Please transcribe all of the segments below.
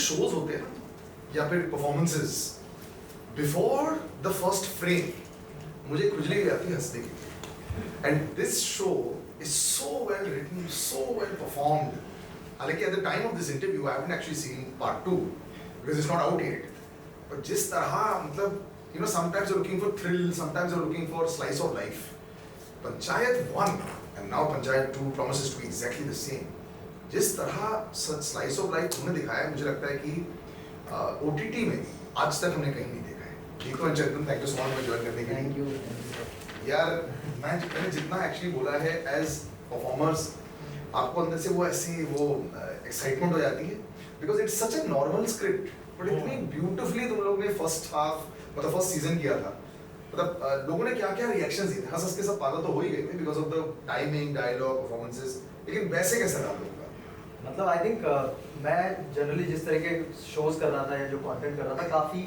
Shows होते हैं या फिर performances, before the first frame मुझे खुजली भी आती है हंसने की। And this show is so well written, so well performed. हालांकि at the time of this interview I haven't actually seen part 2 because it's not out yet, but जिस तरह मतलब you know, sometimes you're looking for thrill, sometimes you're looking for slice of life. Panchayat 1 and now Panchayat 2 promises to be exactly the same. जिस तरह slice of life तुमने दिखाया है, मुझे लगता है कि OTT में आज तक हमने कहीं नहीं देखा है। Jitu and Chandan, thank you so much join करने के लिए। थैंक यू यार मैंने जितना एक्चुअली बोला है एज परफॉर्मर्स, आपको अंदर से वो ऐसी वो एक्साइटमेंट हो जाती है because it's such a normal script, but इतनी ब्यूटिफुली तुम लोग ने फर्स्ट हाफ मतलब फर्स्ट सीजन किया था। मतलब लोगों ने क्या क्या रिएक्शंस दिए थे, हंस हंस के सब पागल तो हो ही गए थे because of the timing, dialogue, performances, लेकिन वैसे कैसे रहा लोगों का? मतलब आई थिंक मैं जनरली जिस तरह के शोज कर रहा था या जो कंटेंट कर रहा था काफ़ी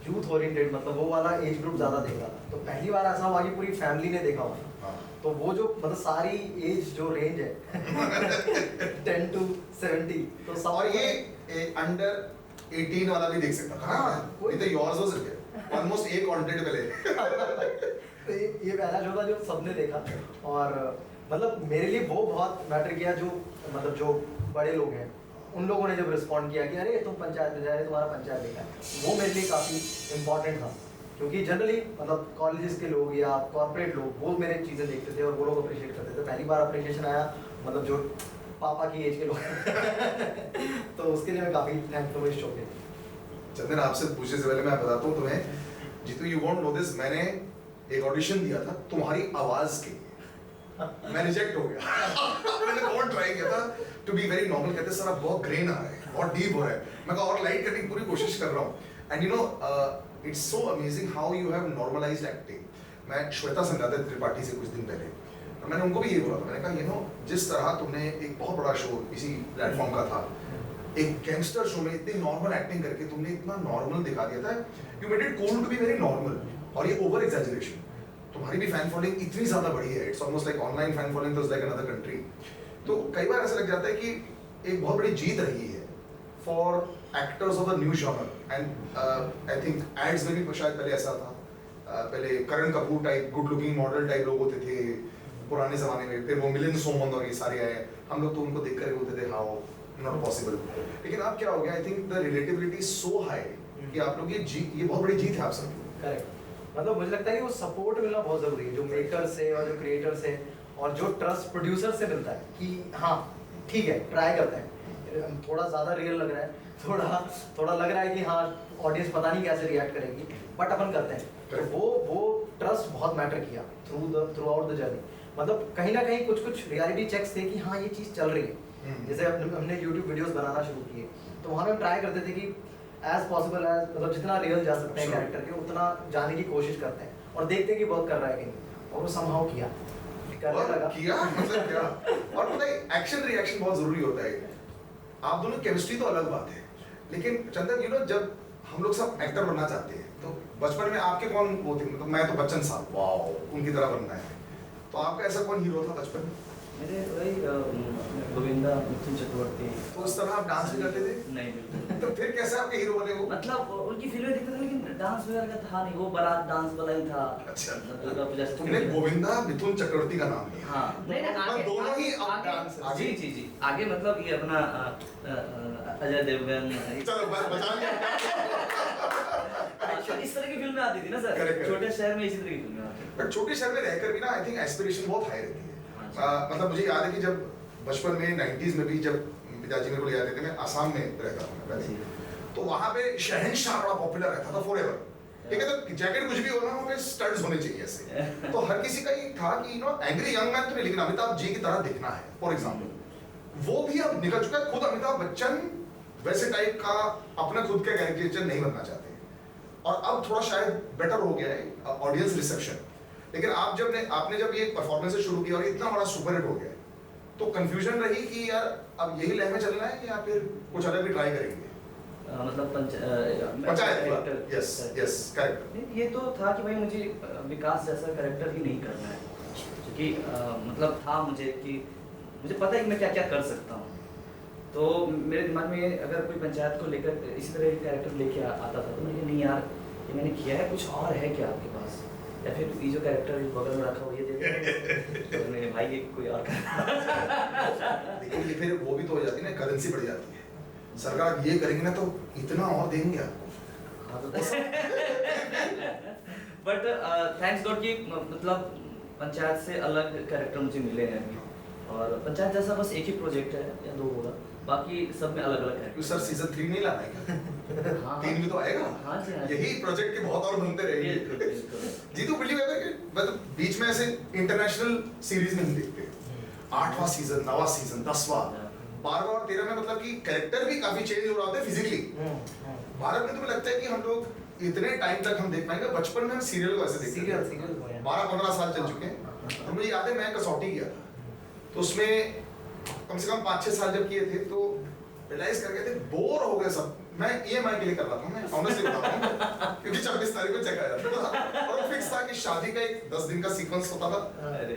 यूथ ओरिएंटेड, मतलब वो वाला एज ग्रुप ज़्यादा देख रहा था। तो पहली बार ऐसा हुआ कि पूरी फैमिली ने देखा हुआ, तो वो जो मतलब सारी एज जो रेंज है 10 to 70, तो सब और ये अंडर 18 वाला भी देख सकता था। हाँ, ये तो योर्स वाज ऑलमोस्ट एक कंटेंट पहले। तो ये पहला शो था जो सबने देखा, और मतलब मेरे लिए वो बहुत मैटर किया जो मतलब जो बड़े लोग हैं उन लोगों ने जब रिस्पॉन्ड किया कि अरे तुम पंचायत में जा रहे, तुम्हारा पंचायत देखा है, वो मेरे लिए काफ़ी इम्पोर्टेंट था। क्योंकि जनरली मतलब कॉलेजेस के लोग या कॉर्पोरेट लोग वो मेरे चीज़ें देखते थे और वो लोग अप्रिशिएट करते थे। पहली बार अप्रिशिएशन आया मतलब जो पापा की एज के लोग तो उसके लिए मैं काफ़ी थैंकफुल इस शो के। चंदन, आपसे पूछने से पहले मैं बताता हूँ तुम्हें, Jitu you won't know this, मैंने एक ऑडिशन दिया था तुम्हारी आवाज के लिए, मैं रिजेक्ट हो गया। मैंने बहुत ट्राई किया था टू बी वेरी नॉर्मल, कहते सर आप बहुत ग्रेन आ रहा है, बहुत डीप हो रहा है, मैं कहा और लाइट करने की पूरी कोशिश कर रहा हूँ। And you know it's so amazing how you have normalised acting. मैं श्वेता संगाते त्रिपाठी से कुछ दिन पहले, और मैंने उनको भी ये बोला था, मैंने कहा यू नो जिस तरह तुमने एक बहुत बड़ा शो इसी प्लेटफॉर्म का था, एक गैंगस्टर शो में इतनी नॉर्मल एक्टिंग करके तुमने इतना नॉर्मल दिखा दिया था, you made it cool to be very normal. और ये ओवर एग्जैजरेशन, तुम्हारी भी फैन फॉलोइंग इतनी ज्यादा बड़ी है, it's almost like online fan following तो इट्स लाइक अनदर कंट्री। तो कई बार ऐसा लग जाता है कि एक बहुत बड़ी जीत रही है for actors of the new genre, and I think ads में भी शायद पहले ऐसा था, पहले Karan Kapoor type good looking model type लोग होते थे पुराने जमाने में, फिर वो मिलिंद सोमन और ये सारे आए, हम लोग तो उनको देख कर बोलते थे हाउ नॉट पॉसिबल। लेकिन अब क्या हो गया, I think the relativity so high कि आप लोग ये बहुत बड़ी जीत है आप सबकी। करेक्ट, मतलब मुझे लगता है कि वो सपोर्ट मिलना बहुत जरूरी है, जो मेकर से और जो क्रिएटर से और जो ट्रस्ट प्रोड्यूसर से मिलता है कि हाँ ठीक है ट्राई करते हैं, थोड़ा ज़्यादा रियल लग रहा है, थोड़ा लग रहा है कि हाँ ऑडियंस पता नहीं कैसे रिएक्ट करेगी, बट अपन करते हैं। तो वो ट्रस्ट बहुत मैटर किया थ्रू आउट द जर्नी। मतलब कहीं ना कहीं कुछ रियलिटी चेक्स थे कि हाँ ये चीज़ चल रही है। जैसे हमने यूट्यूब वीडियोस बनाना शुरू किए तो वहाँ हम ट्राई करते थे कि एज पॉसिबल एज मतलब जितना रियल जा सकते हैं कैरेक्टर के उतना जाने की कोशिश करते हैं और देखते हैं कि वर्क कर रहा है कि नहीं, और वो समहाउ किया करने लगा किया मतलब क्या। और पता है एक्शन रिएक्शन बहुत जरूरी होता है। आप दोनों केमिस्ट्री तो अलग बात है, लेकिन चंदन यू नो जब हम लोग सब एक्टर बनना चाहते हैं तो बचपन में आपके कौन वो थे, मतलब मैं तो बच्चन साहब वाओ उनकी तरह बनना है, तो आपका ऐसा कौन हीरो था बचपन में? मेरे वही गोविंदा मिथुन चक्रवर्ती। तो उस तरह आप डांस भी करते थे? नहीं बिल्कुल। तो फिर कैसे आपके हीरो बने वो? मतलब उनकी फिल्में देखते थे लेकिन डांस वगैरह का था नहीं, वो बारात डांस वाला ही था। अच्छा, दुर्गा पूजा से तुमने गोविंदा मिथुन चक्रवर्ती का नाम लिया। हाँ नहीं आगे दोनों ही आगे जी आगे मतलब ये अपना अजय देवगन चलो बचा लिया। इस तरह की फिल्में आती थी ना सर, छोटे शहर में इसी तरह की फिल्में आती थी। बट छोटे शहर में रहकर भी ना आई थिंक एस्पिरेशन बहुत हाई रहती है। मतलब मुझे याद है कि जब बचपन में 90s में भी जब पिताजी मेरे को ले जाते थे, मैं आसाम में रहता था पहले, तो वहाँ पे शहंशाह बड़ा पॉपुलर रहता था फॉरएवर। ठीक है, तो जैकेट कुछ भी हो ना वहाँ पे स्टड्स होने चाहिए ऐसे। तो हर किसी का ये था कि you know angry young man तो नहीं, लेकिन अमिताभ जी की तरह दिखना है फॉर एग्जाम्पल। वो भी अब निकल चुका है, खुद अमिताभ बच्चन वैसे टाइप का अपना खुद का कैरेक्टर नहीं बनना चाहते, और अब थोड़ा शायद बेटर हो गया है ऑडियंस रिसेप्शन। लेकिन आपने जब ये परफॉर्मेंस शुरू की और इतना बड़ा सुपरहिट हो गया, तो कंफ्यूजन रही कि यार अब यही लय में चलना है या फिर कुछ अलग भी ट्राई करेंगे? मतलब पंचायत, यस यस करेक्ट। ये तो था कि भाई मुझे विकास जैसा कैरेक्टर ही नहीं करना है, क्योंकि मतलब था मुझे कि मुझे पता है कि मैं क्या क्या कर सकता हूँ, तो मेरे दिमाग में अगर कोई पंचायत को लेकर इसी तरह एक कैरेक्टर लेके आता था तो मैंने कहा नहीं यार ये मैंने किया है, कुछ और है क्या आपके पास, या फिर ये जो कैरेक्टर बगल में रखा हो ये दे दो तो मेरे भाई ये कोई और लेकिन ये फिर वो भी तो हो जाती है ना, करेंसी बढ़ जाती है, सरकार ये करेंगे ना तो इतना और देंगे आपको। हाँ तो बट थैंक्स गॉड कि मतलब पंचायत से अलग कैरेक्टर मुझे मिले हैं अभी, और पंचायत जैसा बस एक ही प्रोजेक्ट है या 2 होगा, बाकी सब में अलग अलग है। क्यों सर सीजन 3 नहीं लाना है क्या? हाँ 3 भी तो आएगा। हाँ जी, हाँ जी। यही प्रोजेक्ट के बहुत और बनते बिल्कुल, रहेंगे। बिल्कुल। जी तो बिलीव है कि मतलब बीच में ऐसे इंटरनेशनल सीरीज में हम देखते हैं 8वां सीजन 9वां सीजन 10वां 12वां और 13 में मतलब कि कैरेक्टर भी काफी चेंज हो रहा होता है फिजिकली। भारत में तुम्हें लगता है कि हम लोग इतने टाइम तक हम देख पाएंगे? बचपन में हम सीरियल को ऐसे देखते थे, सीरियल 12-15 साल चल चुके हैं। तो मुझे याद है मैं कसौटी गया था, तो उसमें कम से कम 5-6 साल जब किए थे तो रियलाइज कर गए थे बोर हो गए सब। मैं EMI के लिए कर रहा था, मैं ऑनेस्टली बता रहा हूँ, क्योंकि 26 तारीख को चेक आया था और वो फिक्स था कि शादी का एक 10 दिन का सीक्वेंस होता था,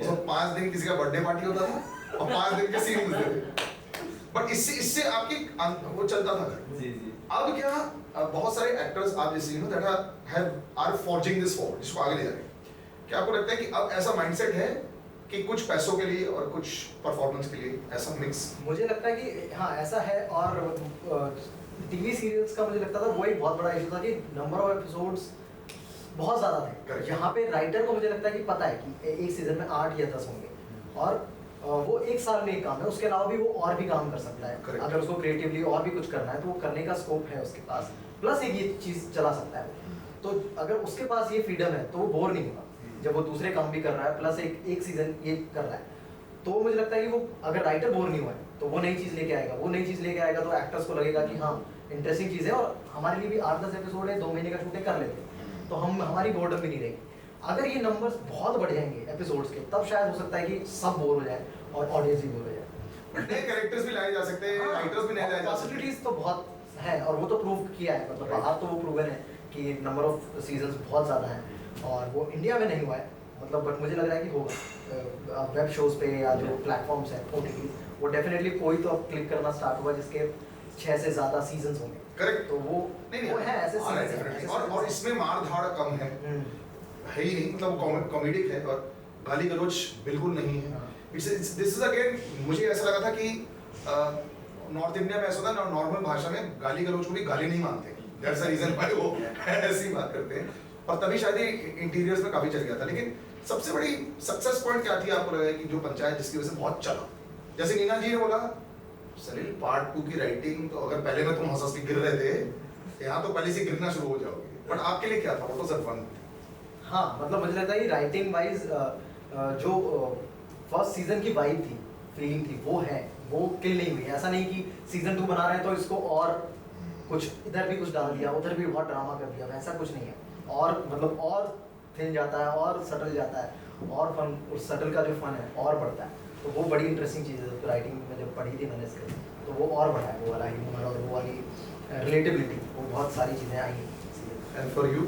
उसमें 5 दिन किसी का बर्थडे पार्टी होता था और 5 दिन के सीन मिलते थे, बट इससे आपकी वो चलता था घर। जी जी। अब क्या बहुत सारे एक्टर्स आप जैसे you know that are forging this for, जिसको आगे ले जा रहे हैं, क्या आपको लगता है कि अब ऐसा माइंडसेट है कि कुछ पैसों के लिए और कुछ परफॉर्मेंस के लिए ऐसा मिक्स? मुझे लगता है कि हाँ ऐसा है, और टीवी सीरियल्स का मुझे लगता था वो एक बहुत बड़ा इशू था कि नंबर ऑफ एपिसोड्स बहुत ज़्यादा थे। Correct. यहाँ पे राइटर को मुझे लगता है कि पता है कि एक सीजन में 8 या 10 होंगे, और वो एक साल में एक काम है, उसके अलावा भी वो और भी काम कर सकता है। Correct. अगर उसको क्रिएटिवली और भी कुछ करना है तो वो करने का स्कोप है उसके पास, प्लस एक ये चीज़ चला सकता है। तो अगर उसके पास ये फ्रीडम है तो वो बोर नहीं होगा जब वो दूसरे काम भी कर रहा है, प्लस एक सीजन ये कर रहा है। तो मुझे लगता है कि वो अगर राइटर बोर नहीं हुआ है तो वो नई चीज़ लेके आएगा, वो नई चीज़ लेके आएगा तो एक्टर्स को लगेगा कि हाँ इंटरेस्टिंग चीज़ है, और हमारे लिए भी 8-10 एपिसोड है, 2 महीने का शूटिंग कर लेते हैं, तो हमारी बोर्डम भी नहीं रहेगी। अगर ये नंबर्स बहुत बढ़ जाएंगे एपिसोड्स के, तब शायद हो सकता है कि सब बोर हो जाए और ऑडियंस भी बोर हो जाए। नए कैरेक्टर्स भी लाए जा सकते हैं, राइटर्स भी नए लाए जा सकते हैं। पॉसिबिलिटीज तो बहुत है, और वो तो प्रूव किया है, मतलब बाहर तो वो प्रूवन है कि नंबर ऑफ सीजन्स बहुत ज़्यादा हैं, और वो इंडिया में नहीं हुआ है मतलब, बट मुझे लग रहा है कि होगा वेब शोज पे या जो प्लेटफॉर्म्स हैं OTT, वो डेफिनेटली कोई तो अब क्लिक करना स्टार्ट हुआ जिसके 6 से ज़्यादा सीजन्स होंगे। करेक्ट। तो वो नहीं वो है ऐसे आ रहा है सीजन्स definitely। और इसमें मार धाड़ कम है ही नहीं, मतलब कॉमेडिक है और गाली गलौज बिल्कुल नहीं है। हाँ। दिस इज अगेन, मुझे ऐसा लगा था कि नॉर्थ इंडिया में ऐसा होता है, नॉर्मल भाषा में गाली गलौज को भी गाली नहीं मानते, दैट्स द रीजन व्हाई वो ऐसी बात करते हैं, और तभी शायद ये इंटीरियर्स में काफी चल गया था। लेकिन सबसे बड़ी सक्सेस पॉइंट क्या थी आपको लगा कि जो पंचायत जिसकी वजह से बहुत चला? जैसे नीना जी ने बोला सलील पार्ट 2 की राइटिंग, तो अगर पहले में तुम हंस के गिर रहे थे, यहाँ तो पहले से गिरना शुरू हो जाओगे, बट आपके लिए क्या था? What was the fun? हाँ मतलब मुझे लगता है कि राइटिंग वाइज जो फर्स्ट सीजन की वाइब थी, फीलिंग थी, वो है, वो किल नहीं हुई। ऐसा नहीं कि सीजन 2 बना रहे हैं तो इसको और कुछ इधर भी कुछ डाल दिया, उधर भी बहुत ड्रामा कर दिया, वैसा कुछ नहीं है। और मतलब और थिन जाता है और सटल जाता है, और फन, उस सटल का जो फन है और बढ़ता है। तो वो बड़ी इंटरेस्टिंग चीज़ है। राइटिंग में जब पढ़ी थी मैंने इसके, तो वो और बढ़ा है, वो वाला ह्यूमर और वो वाली रिलेटिबिलिटी, वो बहुत सारी चीज़ें आई हैं। And for you?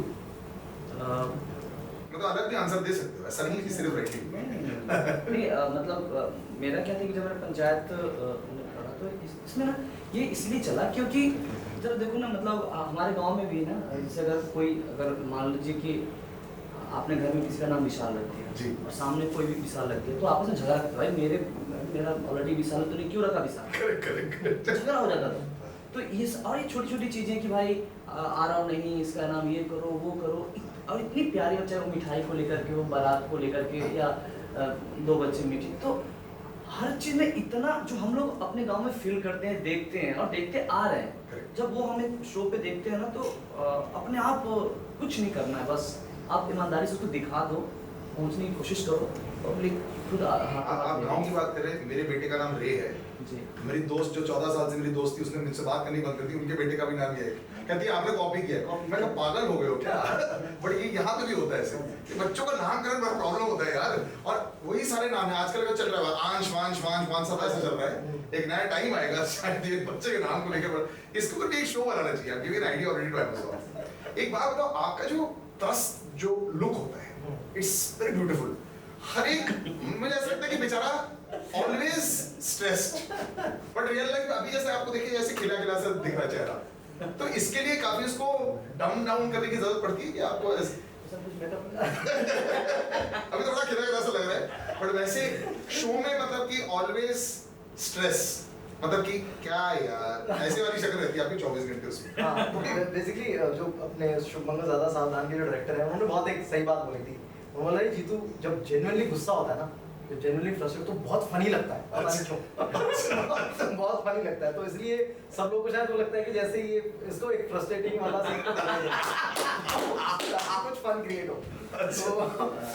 मतलब अलग भी आंसर दे सकते हो, ऐसा नहीं कि सिर्फ राइटिंग। नहीं मतलब मेरा क्या था कि जब मैंने पंचायत पढ़ा तो इसमें ना ये इसलिए चला क्योंकि जब देखो ना मतलब हमारे गांव में भी ना, जैसे अगर मान लीजिए कि आपने घर में किसी का नाम विशाल रख दिया जी, और सामने कोई भी विशाल रख दिया, तो आपस में झगड़ा करते, भाई मेरा ऑलरेडी विशाल है, तूने क्यों रखा विशाल? करेक्ट। झगड़ा हो जाता था। तो ये और ये छोटी छोटी चीजें कि भाई आ रहा हूँ नहीं, इसका नाम ये करो वो करो, और इतनी प्यारी, चाहे वो मिठाई को लेकर के, वो बारात को लेकर के, या 2 बच्चे मीठी, तो हर चीज में इतना जो हम लोग अपने गांव में फील करते हैं, देखते हैं और देखते आ रहे हैं, जब वो हमें शो पे देखते हैं ना, तो अपने आप कुछ नहीं करना है, बस आप ईमानदारी से उसको दिखा दो, पहुंचने की कोशिश करो, पब्लिक खुद आप गांव की बात कर रहे हैं, मेरे बेटे का नाम रे है जी। मेरी दोस्त जो 14 साल से मेरी दोस्त थी, उसने मुझसे बात करनी बंद कर दी, उनके बेटे का भी नाम ये है, कहती है आपने कॉपी किया है। मैं कहा पागल हो गए हो क्या? बट ये यहाँ पे भी होता है ऐसे कि बच्चों का नामकरण बड़ा प्रॉब्लम होता है यार, और वही सारे नाम है आजकल का चल रहा है, आंश वांश वांश वांश सब ऐसे चल रहा है। एक नया टाइम आएगा शायद ये बच्चे के नाम को लेकर, इसके ऊपर भी एक शो बनाना चाहिए। Give an idea already to episode. एक बात बताओ, आपका जो ट्रस्ट जो लुक होता है, इट्स वेरी ब्यूटीफुल। हर एक मुझे ऐसा लगता है कि बेचारा always stressed, but real life में अभी जैसे आपको देखिए जैसे खिला खिला सा दिख रहा चेहरा, तो इसके लिए काफी उसको डाउन करने की जरूरत पड़ती है कि आपको सब कुछ मेकअप अभी थोड़ा खिला खिला सा लग रहा है, बट वैसे शो में मतलब कि ऑलवेज स्ट्रेस, मतलब कि क्या यार ऐसे वाली शक्ल रहती है आपकी 24 घंटे उसमें। हाँ, तो बेसिकली जो अपने शुभमंगल ज़्यादा सावधान के जो डायरेक्टर है उन्होंने बहुत एक सही बात बोली थी। वो बोला कि जीतू जब जेन्युइनली गुस्सा होता है ना, जब जेन्युइनली फ्रस्ट्रेट तो बहुत फनी लगता है, पता नहीं क्यों बहुत फनी लगता है। तो इसलिए सब लोगों को शायद वो लगता है कि जैसे ये इसको एक फ्रस्ट्रेटिंग वाला सीन तो कुछ फन क्रिएट हो। तो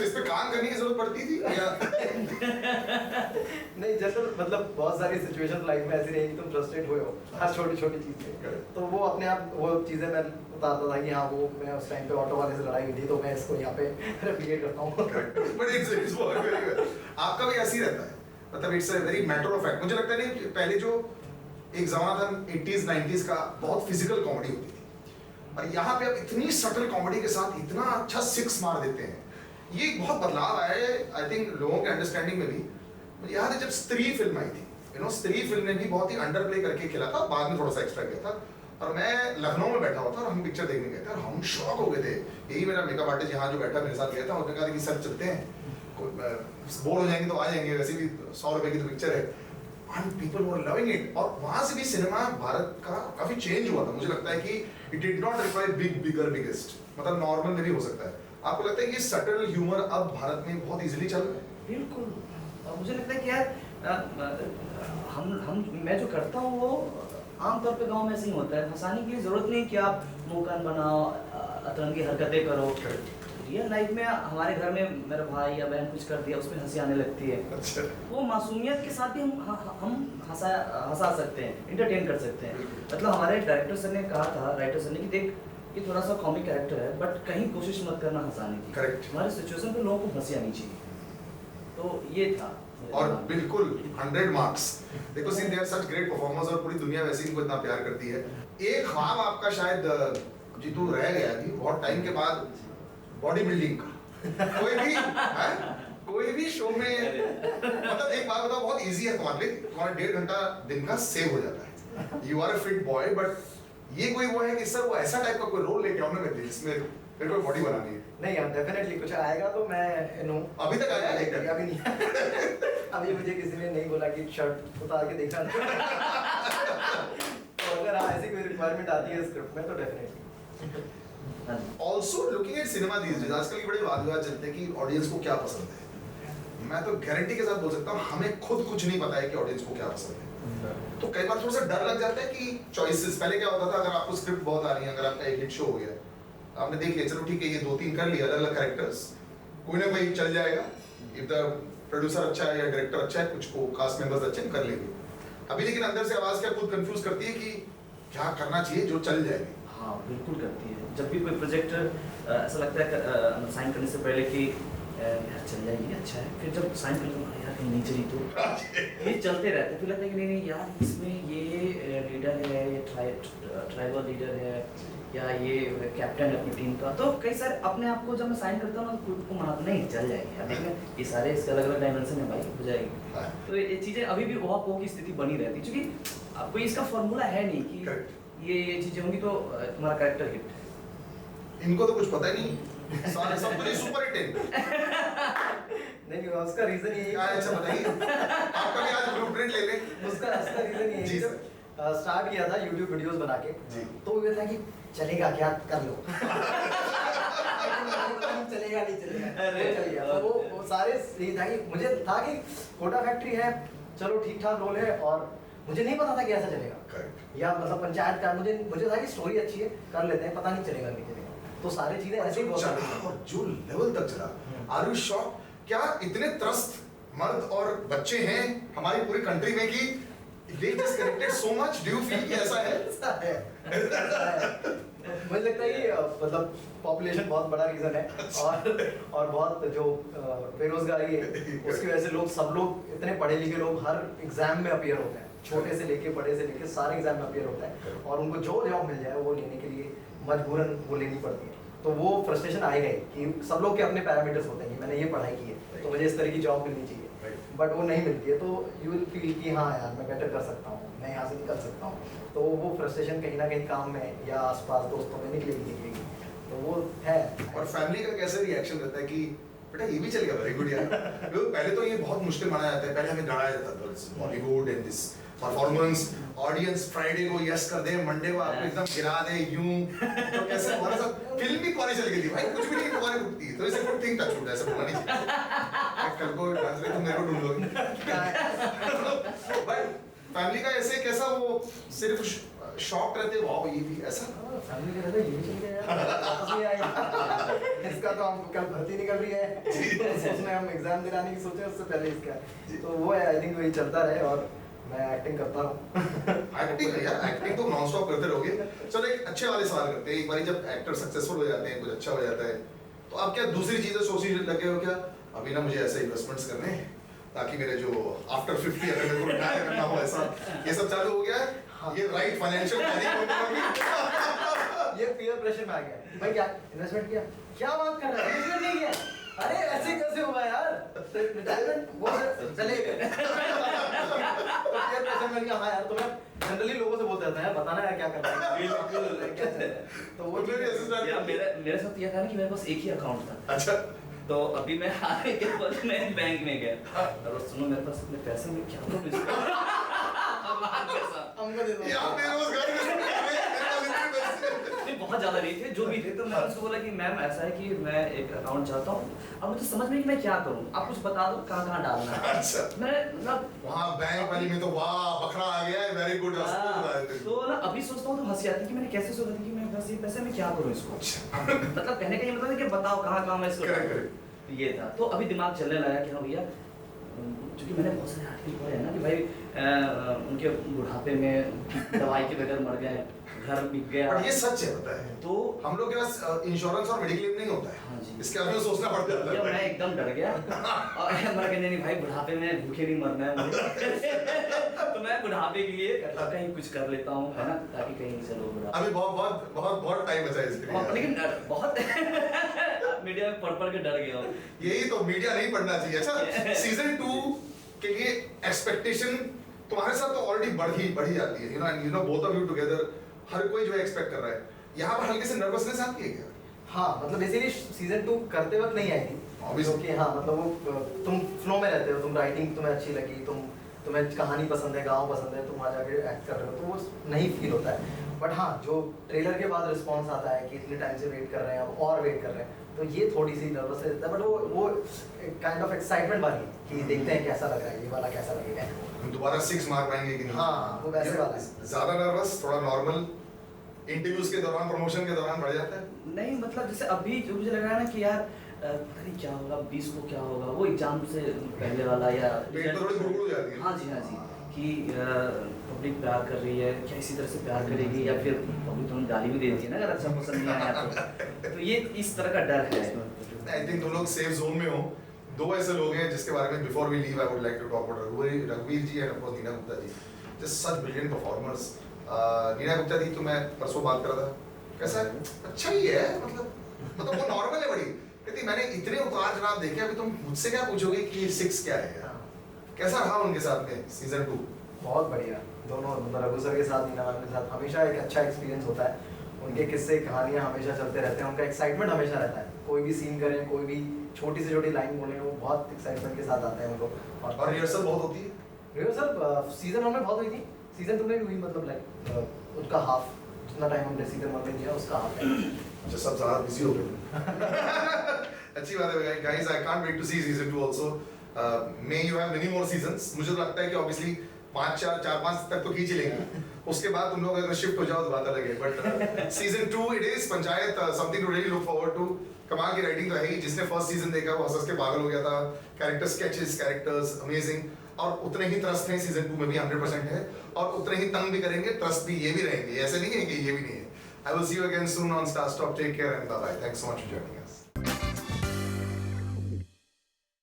इस पे काम करने की जरूरत पड़ती थी या नहीं, जनरल मतलब बहुत सारी सिचुएशन लाइफ में ऐसी रही कि तुम फ्रस्ट्रेट हुए हो हर छोटी छोटी चीज़ से, तो वो अपने आप वो चीज़ें मैं उतारता था कि हाँ वो मैं उस टाइम पे ऑटो वाले से लड़ाई हुई थी तो मैं इसको यहाँ पे रेप्लिकेट करता हूँ। But it's very good. आपका भी ऐसे ही रहता है, मतलब it's a very matter of fact. मुझे लगता है नहीं पहले जो एक जमाना था 80s 90s का, बहुत फिजिकल कॉमेडी होती थी, और यहाँ पे अब इतनी सटल कॉमेडी के साथ इतना अच्छा सिक्स मार देते हैं। ये एक बहुत बदलाव आया है आई थिंक लोगों के अंडरस्टैंडिंग में भी। मुझे याद है जब स्त्री फिल्म आई थी, यू नो स्त्री फिल्म ने भी बहुत ही अंडर प्ले करके खेला था, बाद में थोड़ा सा एक्स्ट्रा किया था, और मैं लखनऊ में बैठा हुआ था और हम पिक्चर देखने गए थे और हम शॉक हो गए थे। यही मेरा मेकअप आर्टिस्ट यहाँ जो बैठा मेरे साथ गया था, उसने कहा कि सर चलते हैं, बोर हो जाएंगे तो आ जाएंगे, वैसे भी 100 रुपए की तो पिक्चर है, and people were loving it. और वहां से भी सिनेमा भारत का काफी चेंज हुआ था। मुझे लगता है कि it did not require bigger biggest, मतलब नॉर्मल में भी हो सकता है। आपको लगता है कि सटल ह्यूमर अब भारत में बहुत इजीली चल रहा है? बिल्कुल। और मुझे लगता है कि यार हम मैं जो करता हूँ वो आमतौर पे गांव में ऐसे ही होता है। हंसाने की जरूरत नहीं कि आप मुंह कान बनाओ, अतरंगी हरकतें करो। रियल लाइफ में हमारे घर में मेरा भाई या बहन कुछ कर दिया, उसमें हंसी आने लगती है। अच्छा। वो मासूमियत के साथ भी हम हंसा सकते हैं, एंटरटेन कर सकते हैं। मतलब हमारे डायरेक्टर सर ने कहा था, राइटर सर ने, कि देख ये थोड़ा सा कॉमिक कैरेक्टर है, बट कहीं कोशिश मत करना हंसाने की। करेक्ट। हमारे सिचुएशन पे लोगों को हंसी आनी चाहिए। तो ये था। और बिल्कुल 100 मार्क्स। देखो scene, they are such great performers और पूरी दुनिया वैसे इनको इतना प्यार करती है। एक ख्वाब आपका शायद जीतू रह गया थी बहुत टाइम के बाद, बॉडी बिल्डिंग का। कोई भी शो में, मतलब एक बात बताओ, बहुत इजी है तुम्हारे लिए, तुम्हारा 1.5 घंटा दिन का सेव हो जाता है। You are a fit boy, but ये कोई वो है कि सर वो ऐसा टाइप का कोई रोल लेके आओ ना मेरे लिए जिसमें मेरे को बॉडी बनानी है। नहीं यार, डेफिनेटली कुछ आएगा तो मैं नो। अभी तक आया है क्या? अभी नहीं। अभी मुझे किसी ने नहीं बोला कि शर्ट उतार के देखा। तो अगर ऐसी कोई रिक्वायरमेंट आती है स्क्रिप्ट में तो definitely. Also looking at cinema these days, आजकल की बड़े वाद विवाद चलते हैं कि ऑडियंस को क्या पसंद है। मैं तो गारंटी के साथ बोल सकता हूँ हमें खुद कुछ नहीं पता है कि ऑडियंस को क्या पसंद है। तो कई बार थोड़ा सा डर लग जाता है कि चॉइसेस, पहले क्या होता था, अगर आपको स्क्रिप्ट बहुत आ रही है, अगर आपका एक हिट शो हो गया, आपने देख लिया चलो ठीक है ये 2-3 कर लिया अलग अलग कैरेक्टर्स, कोई ना कोई चल जाएगा। इफ द प्रोड्यूसर अच्छा है या डायरेक्टर अच्छा है, कुछ को कास्ट मेंबर्स अच्छे हैं, कर लेंगे। अभी लेकिन अंदर से आवाज क्या खुद कंफ्यूज करती है कि क्या करना चाहिए जो चल जाएगी। हाँ बिल्कुल करती है। जब भी कोई प्रोजेक्ट ऐसा लगता है साइन करने से पहले कि यार चल जाएगी, अच्छा है, फिर जब साइन करते हैं यार कहीं नहीं चली तो ये चलते रहते हैं। फिर लगता है कि नहीं नहीं यार इसमें ये लीडर है, ये ट्राइबल लीडर है, या ये कैप्टन है अपनी टीम का। तो कई सारे अपने आप को जब मैं साइन करता हूँ ना खुद को मनाता नहीं चल जाएगी यार, देखें ये सारे इसके अलग अलग डायमेंशन है भाई, हो जाएगी। तो ये चीज़ें अभी भी ओहा पोह की स्थिति बनी रहती है, क्योंकि कोई इसका फॉर्मूला है नहीं कि ये चीज़ें होंगी तो तुम्हारा कैरेक्टर हिट। इनको तो कुछ पता ही नहीं, सारे सब कुछ सुपर हिट है। नहीं, उसका रीजन ये क्या है, अच्छा बताइए, आपका भी आज ब्लूप्रिंट ले लें। उसका रीजन ये है, जब स्टार्ट किया था YouTube वीडियोस बना के, तो ये था कि चलेगा क्या, कर लो। चलेगा नहीं चलेगा, चल गया। तो वो सारे यही था कि मुझे था कि कोटा फैक्ट्री है, चलो ठीक ठाक रोल है, और मुझे नहीं पता था कि ऐसा चलेगा, या मतलब पंचायत का मुझे था कि स्टोरी अच्छी है, कर लेते हैं, पता नहीं चलेगा नहीं चलेगा। तो सारी चीजें ऐसे ही और जो लेवल तक चला, आर यू शॉक, क्या इतने त्रस्त मर्द और बच्चे हैं हमारी पूरी कंट्री में कि they just connected so much? Do you feel कि ऐसा है? मुझे लगता है कि मतलब पॉपुलेशन बहुत बड़ा रीजन है, और बहुत जो बेरोजगारी है उसकी वजह से सब लोग इतने पढ़े लिखे लोग हर एग्जाम में अपीयर होते हैं, छोटे से लेके बड़े से लेके सारे एग्जाम में अपीयर होता है, और उनको जो जॉब मिल जाए वो लेने के लिए मजबूरन वो लेनी पड़ती है। तो वो फ्रस्ट्रेशन आएगा ही कि सब लोग के अपने पैरामीटर्स होते हैं कि मैंने ये पढ़ाई की है तो मुझे इस तरह की जॉब मिलनी चाहिए। बट वो नहीं मिलती है, तो यू विल फील कि हाँ यार मैं बेटर कर सकता हूँ, मैं यहाँ से निकल सकता हूँ। तो वो फ्रस्ट्रेशन कहीं ना कहीं काम में या आसपास दोस्तों में निकलेगी, तो वो है। और फैमिली का कैसे रिएक्शन रहता है कि बेटा ये भी चल गया, वेरी गुड यार। पहले तो ये बहुत मुश्किल माना जाता है, पहले हमें डराया जाता था Bollywood and this performance, audience Friday को यस कर दे, मंडे को आपको एकदम गिरा दे यूं। तो कैसे हमारे साथ फिल्म भी तुम्हारी चल गई थी भाई, कुछ भी नहीं तुम्हारी रुकती, तो इसे गुड थिंग टच वुड, ऐसा बोलना नहीं चाहिए। कल को ट्रांसलेट तुम मेरे को ढूंढ लोगे। बट फैमिली का ऐसे कैसा वो सिर्फ शॉक रहते, वाओ ये भी ऐसा। फैमिली के रहते ये भी चल गया यार, वापस नहीं आई। इसका तो हम कल भर्ती निकल रही है, उसमें हम एग्जाम दिलाने की सोचे उससे पहले इसका, तो वो है आई थिंक वही चलता रहे। और मैं एक्टिंग करता हूँ। एक्टिंग यार, एक्टिंग तो नॉन स्टॉप करते रहोगे। चलो एक अच्छे वाले सवाल करते हैं, एक बार जब एक्टर सक्सेसफुल हो जाते हैं, कुछ अच्छा हो जाता है, तो आप क्या दूसरी चीजें सोचने लगे हो क्या, अभी ना मुझे ऐसे इन्वेस्टमेंट्स करने हैं ताकि मेरे जो आफ्टर 50 अगर मेरे को रिटायर करना हो, ऐसा ये सब चालू हो गया है? हाँ। ये राइट फाइनेंशियल प्लानिंग हो ये पीयर प्रेशर में आ गया भाई, क्या इन्वेस्टमेंट किया, क्या बात कर रहा है, इन्वेस्टमेंट नहीं किया, अरे ऐसे कैसे हुआ यार, रिटायरमेंट वो चलेगा। तो पीयर प्रेशर में हाँ यार, तो मैं जनरली लोगों से बोलते रहता है बताना यार क्या करना है, बिल्कुल क्या चल रहा है, तो वो चीज़ यार मेरे साथ ये था ना कि मेरे पास एक ही अकाउंट था। अच्छा, तो अभी मैं आने के बाद मैं बैंक में गया और सुनो मेरे पास इतने पैसे में क्या करूं इसको। हमको दे दो यार बेरोजगार नहीं बहुत ज्यादा नहीं थे, जो भी थे, तो मैं उसको बोला कि मैम ऐसा है कि मैं एक अकाउंट चाहता हूँ, अब मुझे समझ में कि मैं क्या करूँ, आप कुछ बता दो कहाँ कहाँ डालना है। अच्छा, मैं मतलब वहाँ बैंक वाली में तो वाह बखरा आ गया है, वेरी गुड। तो ना अभी सोचता हूँ तो हंसी आती है कि मैंने कैसे सोचा था कि मैं बस ये पैसे में क्या करूँ इसको। मतलब कहने का ये मतलब है कि बताओ कहाँ कहाँ मैं इसको डालूं। ये था, तो अभी दिमाग चलने लगा कि हाँ भैया, क्योंकि मैंने बहुत सारे आर्टिकल पढ़े हैं ना कि भाई उनके बुढ़ापे में दवाई के बगैर मर गए, घर बिक गया। और ये सच है, पता है, तो हम लोग के पास इंश्योरेंस और मेडिक्लेम नहीं होता है। हाँ जी, इसके बारे में सोचना पड़ जाता भैया है। मैं एकदम डर गया और मैं कहने नहीं भाई बुढ़ापे में भूखे नहीं मरना है मुझे। तो मैं बुढ़ापे के लिए कहीं कुछ कर लेता हूँ, है ना, ताकि कहीं से लोग बुढ़ापे। अभी बहुत टाइम बचा है इसके लिए। लेकिन बहुत मीडिया में पढ़ के डर गया हूँ। यही तो, मीडिया नहीं पढ़ना चाहिए। अच्छा, सीजन 2 के लिए एक्सपेक्टेशन तुम्हारे साथ तो ऑलरेडी बढ़ी जाती है, you know both of you together, हर कोई जो एक्सपेक्ट कर रहा है, यहाँ पर हल्के से नर्वसनेस आती है क्या? हाँ, मतलब बेसिकली सीजन 2 करते वक्त नहीं आई थी, क्योंकि हाँ मतलब वो तुम फ्लो में रहते हो, तुम राइटिंग तुम्हें अच्छी लगी, तुम्हें कहानी पसंद है, गाँव पसंद है, तुम वहाँ जाके एक्ट कर रहे हो, तो वो नहीं फील होता है। बट हाँ, जो ट्रेलर के बाद रिस्पॉन्स आता है कि इतने टाइम से वेट कर रहे हैं अब और वेट कर रहे हैं, तो ये थोड़ी सी नर्वस रहता है, बट वो काइंड ऑफ एक्साइटमेंट वाली है कि देखते हैं कैसा लग रहा है, ये वाला कैसा लगेगा, दोबारा 6 मार पाएंगे कि नहीं? हाँ वो वैसे वाला है। ज्यादा नर्वस, थोड़ा नॉर्मल, इंटरव्यूज के दौरान, प्रमोशन के दौरान बढ़ जाता है? नहीं मतलब जैसे अभी जो मुझे लग रहा है ना कि यार पता नहीं क्या होगा, 20 को क्या होगा, वो एग्जाम से पहले वाला या पेट तो थोड़ी गुड़गुड़ हो जाती है। हाँ जी कि पब्लिक प्यार कर रही है, क्या इसी तरह से प्यार करेगी या फिर पब्लिक तुम्हें गाली भी दे देती है ना अगर अच्छा पसंद नहीं आया तो ये इस तरह का डर है। आई थिंक तुम लोग सेफ जोन में हो। 2 ऐसे लोग हैं जिसके बारे में before we leave I would like to talk about रघुवीर ji and of course Neena Gupta ji, just such brilliant performers. Neena Gupta ji तो मैं परसों बात कर रहा था, कैसा अच्छा ही है, मतलब वो नॉर्मल है बड़ी, कहती मैंने इतने उतार चढ़ाव देखे, अभी तुम मुझसे क्या पूछोगे कि 6 क्या है? कैसा रहा उनके साथ में सीजन 2? बहुत बढ़िया, दोनों मतलब रघु सर के साथ, नीना मैम के साथ हमेशा एक अच्छा एक्सपीरियंस होता है। उनके किस्से कहानियाँ हमेशा चलते रहते हैं, उनका एक्साइटमेंट हमेशा रहता है, कोई भी सीन करें, कोई भी छोटी से छोटी लाइन बोलें, वो बहुत एक्साइटमेंट के साथ आते हैं उनको। और रिहर्सल बहुत होती है? रिहर्सल सीजन 1 में बहुत हुई थी, सीजन 2 में भी हुई, मतलब लाइक उसका हाफ, जितना टाइम हमने सीजन 1 में दिया उसका हाफ टाइम। अच्छा, सब ज़्यादा बिजी हो गए। अच्छी बात है guys, I can't wait to see season 2 also. May you have many more seasons. मुझे तो लगता है कि ऑब्वियसली 4-5 तक तो खींच ही लेंगे, उसके बाद तुम लोग अगर शिफ्ट हो जाओ तो बात अलग है, but season 2 it is Panchayat, something to really look forward to. कमाल की राइटिंग तो है ही, जिसने फर्स्ट सीजन देखा वो हंस के पागल हो गया था, कैरेक्टर स्केचेस, कैरेक्टर्स अमेजिंग, और उतने ही ट्रस्ट है सीजन 2 में भी 100% है, और उतने ही तंग भी करेंगे, ट्रस्ट भी ये भी रहेंगे, ऐसे नहीं है कि ये भी नहीं है। I will see you again soon on Star Stop. Take care and bye bye. Thanks so much for joining.